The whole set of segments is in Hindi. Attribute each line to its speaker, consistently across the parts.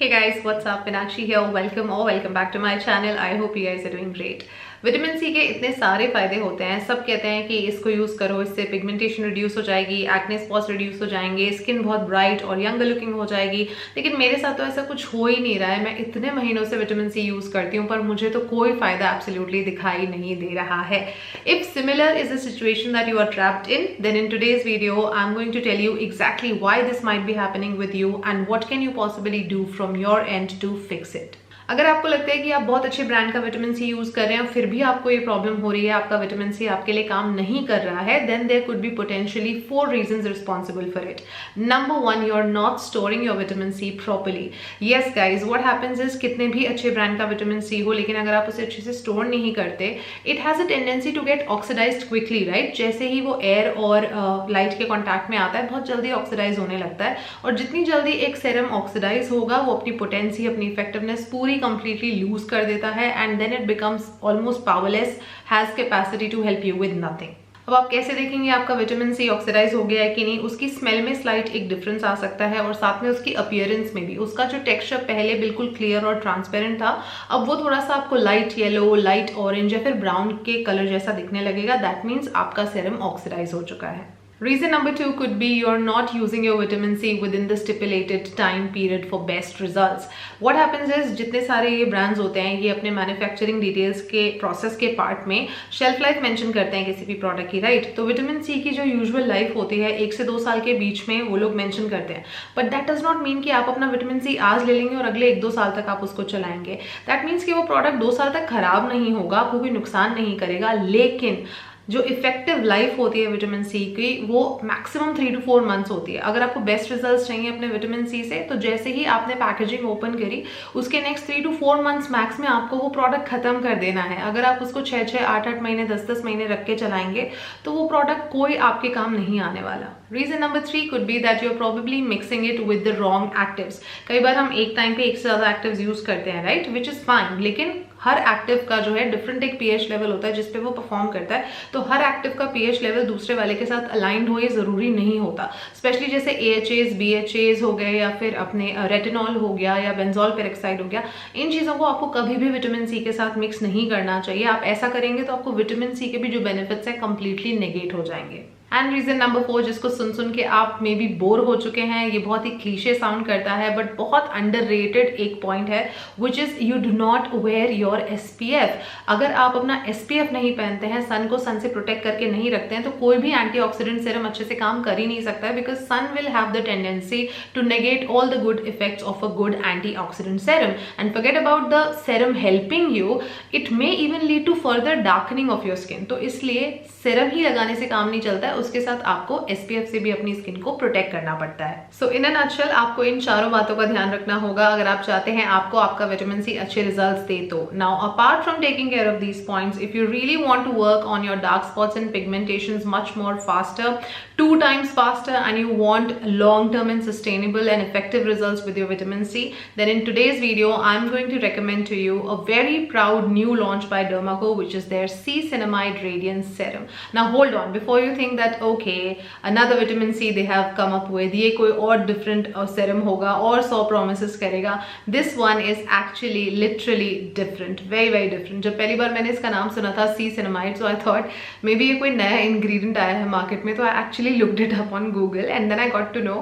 Speaker 1: Hey guys, what's up? Meenakshi here. Welcome back to my channel. I hope you guys are doing great. Vitamin C के इतने सारे फायदे होते हैं, सब कहते हैं कि इसको यूज करो, इससे पिगमेंटेशन रिड्यूस हो जाएगी, एक्ने स्पॉट्स रिड्यूस हो जाएंगे, स्किन बहुत ब्राइट और यंग लुकिंग हो जाएगी। लेकिन मेरे साथ तो ऐसा कुछ हो ही नहीं रहा है। मैं इतने महीनों से विटामिन सी यूज करती हूँ पर मुझे तो कोई फायदा एब्सोल्युटली दिखाई नहीं दे रहा है। If similar is a situation that you are trapped in, then in today's video I am going to tell you exactly why this might be happening with you and what can you possibly do from your end to fix it. अगर आपको लगता है कि आप बहुत अच्छे ब्रांड का विटामिन सी यूज कर रहे हैं और फिर भी आपको ये प्रॉब्लम हो रही है, आपका विटामिन सी आपके लिए काम नहीं कर रहा है, then there could be potentially 4 reasons responsible for it. Number 1, you are not storing your vitamin C properly. Yes guys, what happens is कितने भी अच्छे ब्रांड का विटामिन सी हो, लेकिन अगर आप उसे अच्छे से स्टोर नहीं करते, it has a tendency to get oxidised quickly, right. जैसे ही वो एयर और लाइट के कॉन्टैक्ट में आता है, बहुत जल्दी ऑक्सीडाइज होने लगता है, और जितनी जल्दी एक सेरम ऑक्सीडाइज होगा, वो अपनी पोटेंसी, अपनी इफेक्टिवनेस पूरी कंप्लीटली लूज कर देता है and then it becomes almost powerless, has capacity to help you with nothing. अब आप कैसे देखेंगे आपका विटामिन सी ऑक्सीडाइज हो गया है कि नहीं? उसकी स्मेल में स्लाइट एक डिफरेंस आ सकता है और साथ में उसकी अपीयरेंस में भी। उसका जो टेक्सचर पहले बिल्कुल क्लियर और ट्रांसपेरेंट था, अब वो थोड़ा सा आपको लाइट येलो, लाइट ऑरेंज या फिर ब्राउन के कलर जैसा दिखने लगेगा। दैट मीन्स आपका सेरम ऑक्सीडाइज हो चुका है। Reason number 2 could be you're not using your vitamin C within the stipulated time period for best results. What happens is, जितने सारे ये ब्रांड्स होते हैं, ये अपने मैन्युफैक्चरिंग डिटेल्स के प्रोसेस के पार्ट में शेल्फ लाइफ मेंशन करते हैं किसी भी प्रोडक्ट की, राइट। तो विटामिन सी की जो यूजुअल लाइफ होती है 1 से 2 साल के बीच में वो लोग मेंशन करते हैं, but that does not mean कि आप अपना विटामिन सी आज ले लेंगे और अगले 1-2 साल तक आप उसको चलाएंगे। दैट मीन्स कि वो प्रोडक्ट 2 साल तक खराब नहीं होगा, आपको कोई नुकसान नहीं करेगा, लेकिन जो इफेक्टिव लाइफ होती है विटामिन सी की, वो मैक्सिमम 3 to 4 मंथ्स होती है। अगर आपको बेस्ट रिजल्ट्स चाहिए अपने विटामिन सी से, तो जैसे ही आपने पैकेजिंग ओपन करी, उसके नेक्स्ट 3 to 4 मंथ्स मैक्स में आपको वो प्रोडक्ट खत्म कर देना है। अगर आप उसको 6-6, 8-8 महीने, 10-10 महीने रख के चलाएंगे, तो वो प्रोडक्ट कोई आपके काम नहीं आने वाला। Reason number 3 could be that you are probably mixing it with the wrong actives. कई बार हम एक टाइम पे एक से ज्यादा एक्टिव्स यूज करते हैं, राइट, विच इज फाइन, लेकिन हर एक्टिव का जो है डिफरेंट एक पीएच लेवल होता है जिसपे वो परफॉर्म करता है। तो हर एक्टिव का पीएच लेवल दूसरे वाले के साथ अलाइंड हो, ये जरूरी नहीं होता। स्पेशली जैसे AHAs, BHAs हो गए, या फिर अपने रेटिनॉल हो गया, या बेंजोल पेरोक्साइड हो गया, इन चीजों को आपको कभी भी विटामिन सी के साथ मिक्स नहीं करना चाहिए। आप ऐसा करेंगे तो आपको विटामिन सी के भी जो बेनिफिट्स है कंप्लीटली नेगेट हो जाएंगे। एंड रीजन नंबर 4, जिसको सुन सुन के आप मे बी बोर हो चुके हैं, ये बहुत ही क्लीशे साउंड करता है बट बहुत अंडररेटेड एक पॉइंट है, which is you do not wear your SPF। अगर आप अपना SPF नहीं पहनते हैं, सन को सन से प्रोटेक्ट करके नहीं रखते हैं, तो कोई भी एंटीऑक्सीडेंट सेरम अच्छे से काम कर ही नहीं सकता है, because sun will have the tendency to negate all the good effects of a good antioxidant serum. And forget about the serum helping you, it may even lead to further darkening of your skin. तो इसलिए सेरम ही लगाने से काम नहीं चलता है, उसके साथ आपको SPF से भी अपनी स्किन को प्रोटेक्ट करना पड़ता है। सो इन अ नटशेल, आपको इन चारों बातों का ध्यान रखना होगा अगर आप चाहते हैं आपको आपका विटामिन सी अच्छे रिजल्ट्स दे तो। Now apart from taking care of these points, if you really want to work on your dark spots and pigmentations much more faster, 2 times faster, and you want long-term and sustainable and effective results with your vitamin C, then in today's video I'm going to recommend to you a very proud new launch by Dermaco, which is their C-Cinnamide Radiance Serum. Now hold on, before you think that okay, another vitamin C they have come up with, ये कोई और different serum होगा और 100 promises करेगा, this one is actually literally different, very very different. जब पहली बार मैंने इसका नाम सुना था C-Cinnamide, so I thought maybe ये कोई नया ingredient आया है market में, तो I actually looked it up on Google and then I got to know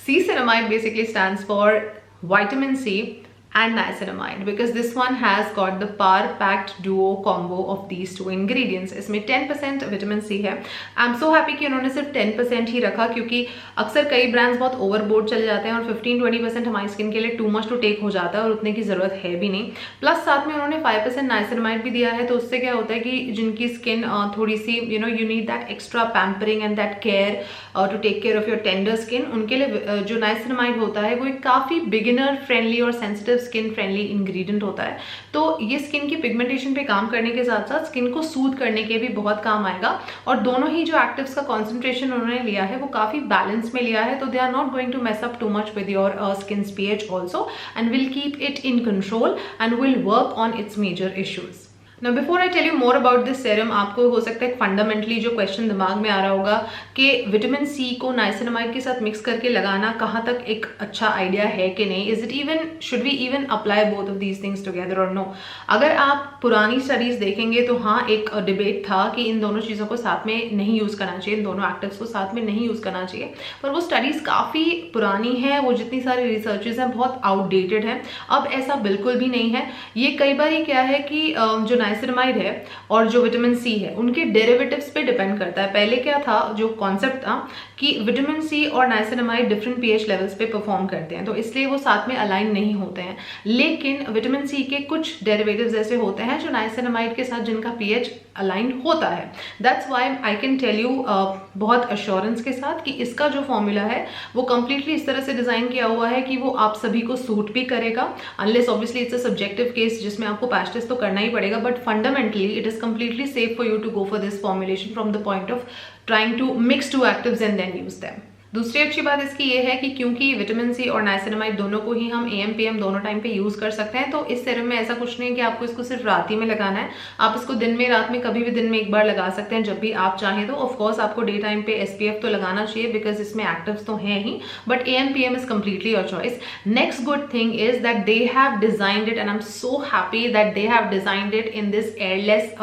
Speaker 1: C-Cinnamide basically stands for vitamin C and niacinamide, because this one has got the power packed duo combo of these 2 ingredients. इसमें 10% विटामिन सी है। आई एम सो हैप्पी कि उन्होंने सिर्फ 10% ही रखा, क्योंकि अक्सर कई ब्रांड्स बहुत ओवरबोर्ड चले जाते हैं और 15-20% हमारी स्किन के लिए टू मच टू टेक हो जाता है और उतने की जरूरत है भी नहीं। प्लस साथ में उन्होंने 5% नाइसिनामाइड भी दिया है, तो उससे क्या होता है कि जिनकी स्किन थोड़ी सी you need that extra pampering and that care to take care of your tender skin, उनके लिए जो नाइसिनामाइड होता है वो एक काफी बिगिनर फ्रेंडली और सेंसिटिव स्किन फ्रेंडली इंग्रेडिएंट होता है। तो ये स्किन की पिगमेंटेशन पे काम करने के साथ साथ स्किन को सूद करने के भी बहुत काम आएगा, और दोनों ही जो एक्टिव्स का कॉन्सेंट्रेशन उन्होंने लिया है वो काफी बैलेंस में लिया है, तो they are not going to mess up too much with your skin pH also, and will keep it in control and will work on its major issues. Now before I tell you more about this serum, आपको हो सकता है फंडामेंटली जो क्वेश्चन दिमाग में आ रहा होगा कि विटामिन सी को नाइसिनामाइड के साथ मिक्स करके लगाना कहाँ तक एक अच्छा आइडिया है कि नहीं, is it even, should we even apply both of these things together और नो। अगर आप पुरानी स्टडीज देखेंगे तो हाँ, एक डिबेट था कि इन दोनों चीज़ों को साथ में नहीं यूज़ करना चाहिए, इन दोनों एक्टिव्स को साथ में नहीं यूज़ करना चाहिए, पर वो स्टडीज़ काफ़ी पुरानी है, वो जितनी सारी रिसर्चेज हैं बहुत आउटडेटेड हैं। अब ऐसा बिल्कुल भी नहीं है। ये कई बार ही क्या है कि जो नाइसिनामाइड है और जो विटामिन सी है उनके डेरिवेटिव्स पे डिपेंड करता है। पहले क्या था, जो कॉन्सेप्ट था कि विटामिन सी और नाइसिनामाइड डिफरेंट पीएच लेवल्स पे परफॉर्म करते हैं, तो इसलिए वो साथ में अलाइन नहीं होते हैं। लेकिन विटामिन सी के कुछ डेरिवेटिव्स ऐसे होते हैं जो नाइसिनामाइड के साथ जिनका पीएच अलाइन होता है। That's why I can tell you बहुत अश्योरेंस के साथ कि इसका जो फॉर्मूला है वो कंप्लीटली इस तरह से डिजाइन किया हुआ है कि वो आप सभी को सूट भी करेगा, unless obviously it's a subjective case जिसमें आपको पैच टेस्ट तो करना ही पड़ेगा, but fundamentally it is completely safe for you to go for this formulation from the point of trying to mix two actives and then use them. दूसरी अच्छी बात इसकी ये है कि क्योंकि विटामिन सी और नाइसिनामाइड दोनों को ही हम एएम पीएम दोनों टाइम पे यूज कर सकते हैं, तो इस सेरम में ऐसा कुछ नहीं है कि आपको इसको सिर्फ रात ही में लगाना है। आप इसको दिन में, रात में, कभी भी दिन में एक बार लगा सकते हैं जब भी आप चाहें। तो ऑफकोर्स आपको डे टाइम पे एसपीएफ तो लगाना चाहिए बिकॉज इसमें एक्टिव्स तो हैं ही, but AM PM is completely your choice. Next good thing is that they have designed it and I am so happy that they have designed it in this airless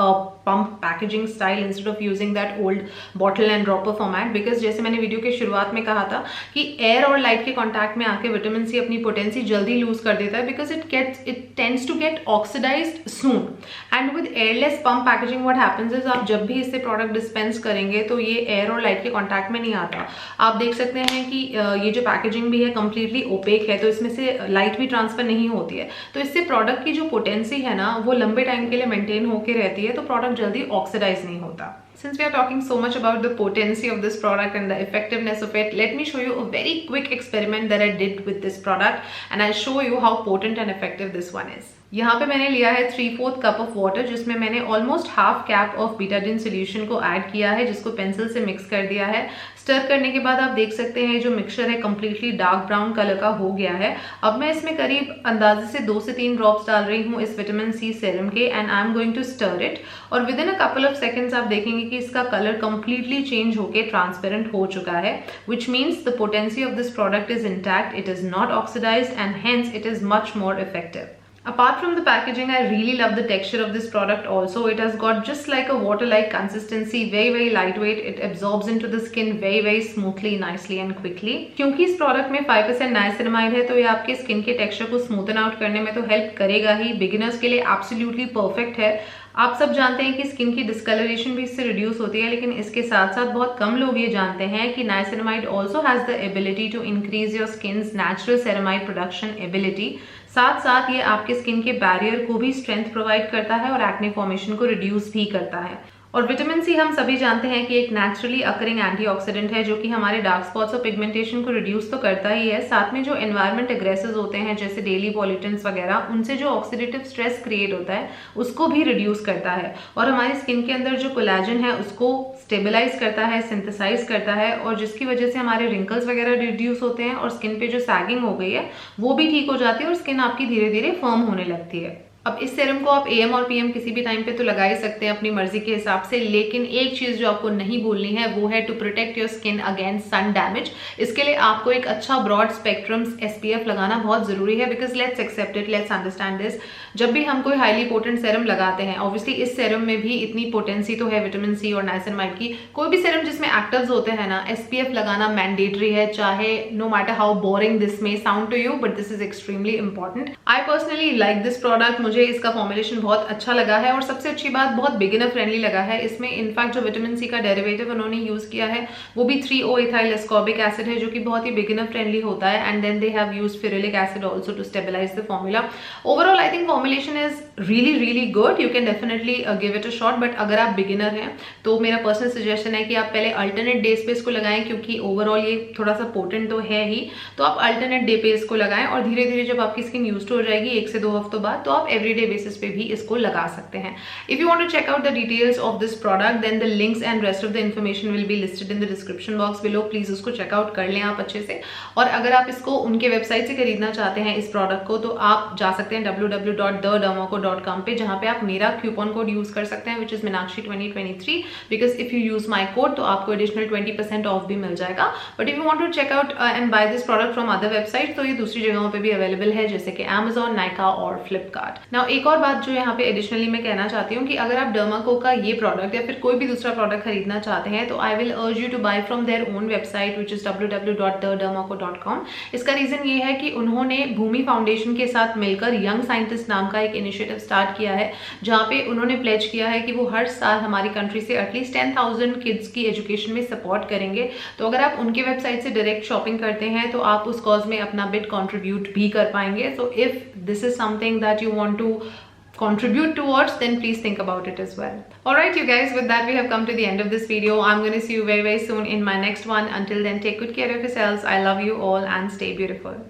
Speaker 1: pump packaging style instead of using that old bottle and dropper format, because जैसे मैंने वीडियो के शुरुआत में कहा था कि एयर और लाइट के कांटेक्ट में आके विटामिन सी अपनी पोटेंसी जल्दी लूज कर देता है because it tends to get oxidized soon. And with airless pump packaging what happens is, आप जब भी इससे प्रोडक्ट डिस्पेंस करेंगे तो ये एयर और लाइट के कांटेक्ट में नहीं आता। आप देख सकते हैं कि ये जो पैकेजिंग भी है कंप्लीटली ओपेक है, तो इसमें से लाइट भी ट्रांसफर नहीं होती है, तो इससे प्रोडक्ट की जो पोटेंसी है ना वो लंबे टाइम के लिए मेंटेन होकर रहती है, तो प्रोडक्ट जल्दी ऑक्सीडाइज नहीं होता। Since we are talking so much about the potency of this product and the effectiveness of it, let me show you a very quick experiment that I did with this product and I'll show you how potent and effective this one is. यहाँ पे मैंने लिया है 3/4 कप ऑफ वाटर जिसमें मैंने almost half cap of Betadine solution को ऐड किया है, जिसको पेंसिल से मिक्स कर दिया है। स्टर करने के बाद आप देख सकते हैं जो मिक्सचर है कंप्लीटली डार्क ब्राउन कलर का हो गया है। अब मैं इसमें करीब अंदाजे से 2 से 3 ड्रॉप्स डाल रही हूँ इस विटामिन सी सेरम के and I am going to stir it, और within a couple of seconds आप देखेंगे कि इसका कलर कंप्लीटली चेंज होकर ट्रांसपेरेंट हो चुका है, which means the potency of this product is intact, it is not oxidised and hence it is much more effective. Apart from the packaging, I really love the texture of this product also. It has got just like a water-like consistency, very lightweight. It absorbs into the skin very smoothly, nicely and quickly. क्योंकि इस प्रोडक्ट में 5% नाइसिनामाइड है तो ये आपके स्किन के टेक्सचर को स्मूथन आउट करने में तो हेल्प करेगा ही। बिगिनर्स के लिए एब्सोल्युटली परफेक्ट है। आप सब जानते हैं कि स्किन की डिस्कलरेशन भी इससे रिड्यूस होती है, लेकिन इसके साथ साथ बहुत कम लोग ये जानते हैं कि niacinamide also has the ability to increase your skin's natural ceramide production ability. साथ साथ ये आपके स्किन के बैरियर को भी स्ट्रेंथ प्रोवाइड करता है और एक्ने फॉर्मेशन को रिड्यूस भी करता है। और विटामिन सी हम सभी जानते हैं कि एक नेचुरली अकरिंग एंटीऑक्सीडेंट है जो कि हमारे डार्क स्पॉट्स और पिगमेंटेशन को रिड्यूस तो करता ही है, साथ में जो एनवायरमेंट एग्रेसिव होते हैं जैसे डेली पॉल्यूटेंट्स वगैरह, उनसे जो ऑक्सीडेटिव स्ट्रेस क्रिएट होता है उसको भी रिड्यूस करता है, और हमारी स्किन के अंदर जो कोलेजन है उसको स्टेबलाइज करता है, सिंथेसाइज करता है, और जिसकी वजह से हमारे रिंकल्स वगैरह रिड्यूस होते हैं और स्किन पे जो सैगिंग हो गई है वो भी ठीक हो जाती है और स्किन आपकी धीरे धीरे फर्म होने लगती है। अब इस सेरम को आप एएम और पीएम किसी भी टाइम पे तो लगा ही सकते हैं अपनी मर्जी के हिसाब से, लेकिन एक चीज जो आपको नहीं भूलनी है वो है to protect your skin against sun damage. इसके लिए आपको एक अच्छा ब्रॉड स्पेक्ट्रम एसपीएफ लगाना बहुत जरूरी है, because let's accept it, let's understand this. जब भी हम कोई हाईली पोटेंट सेरम लगाते हैं, ऑब्वियसली इस सेरम में भी इतनी पोटेंसी तो है विटामिन सी और नाइसिनामाइड की, कोई भी सेरम जिसमें एक्टिव्स होते हैं ना, एसपीएफ लगाना मैंडेटरी है, चाहे no matter how boring this may sound to you, but this is extremely important. I personally like this product, मुझे इसका फॉर्मुलेशन बहुत अच्छा लगा है, और सबसे अच्छी बात बहुत बिगिनर फ्रेंडली लगा है। इसमें इनफैक्ट जो विटामिन सी का डेरिवेटिव उन्होंने यूज किया है वो भी 3O इथाइल एस्कॉर्बिक एसिड है, जो कि बहुत ही बिगिनर फ्रेंडली होता है, and then they have used ferulic acid also to stabilize the formula. Overall I think formulation is really good. You can definitely give it a shot, but अगर आप बिगिनर हैं तो मेरा पर्सनल सजेशन है कि आप पहले अल्टरनेट डेज पे इसको लगाएं, क्योंकि ओवरऑल ये थोड़ा सा पोटेंट तो है ही, तो आप अल्टरनेट डे पे इसको लगाएं, और धीरे धीरे जब आपकी स्किन यूज्ड हो जाएगी 1 से 2 हफ्तों बाद, तो आप एवरीडे बेसिस पे भी इसको लगा सकते हैं। If you want to check out the details of this product then the links and rest of the information will be listed in the description box below. Please उसको चेकआउट कर लें आप अच्छे से। और अगर आप इसको उनके वेबसाइट से खरीदना चाहते हैं इस प्रोडक्ट को, तो आप जा सकते हैं www.thedermaco.com पे, जहां पे आप मेरा कूपन कोड यूज कर सकते हैं which is Meenakshi 2023, because if you use my code तो आपको एडिशनल 20% ऑफ भी मिल जाएगा। But if you want to check out and buy this product from other website तो ये दूसरी जगहों पे भी अवेलेबल है, जैसे कि Amazon, नाइका और फ्लिपकार्ट। नाउ एक और बात जो यहाँ पे एडिशनली मैं कहना चाहती हूँ कि अगर आप डर्माको का ये प्रोडक्ट या फिर कोई भी दूसरा प्रोडक्ट खरीदना चाहते हैं तो I will urge you to buy from their own website which is www.thedermaco.com। इसका रीजन ये है कि उन्होंने भूमि फाउंडेशन के साथ मिलकर यंग साइंटिस्ट नाम का एक इनिशिएटिव स्टार्ट किया है, जहाँ पे उन्होंने प्लेज किया है कि वो हर साल हमारी कंट्री से एटलीस्ट 10,000 किड्स की एजुकेशन में सपोर्ट करेंगे। तो अगर आप उनके वेबसाइट से डायरेक्ट शॉपिंग करते हैं तो आप उस कॉज में अपना बिट कंट्रीब्यूट भी कर पाएंगे। So if this is something that you want to contribute towards, then please think about it as well. Alright you guys, with that we have come to the end of this video. I'm going to see you very soon in my next one. Until then, take good care of yourselves. I love you all and stay beautiful.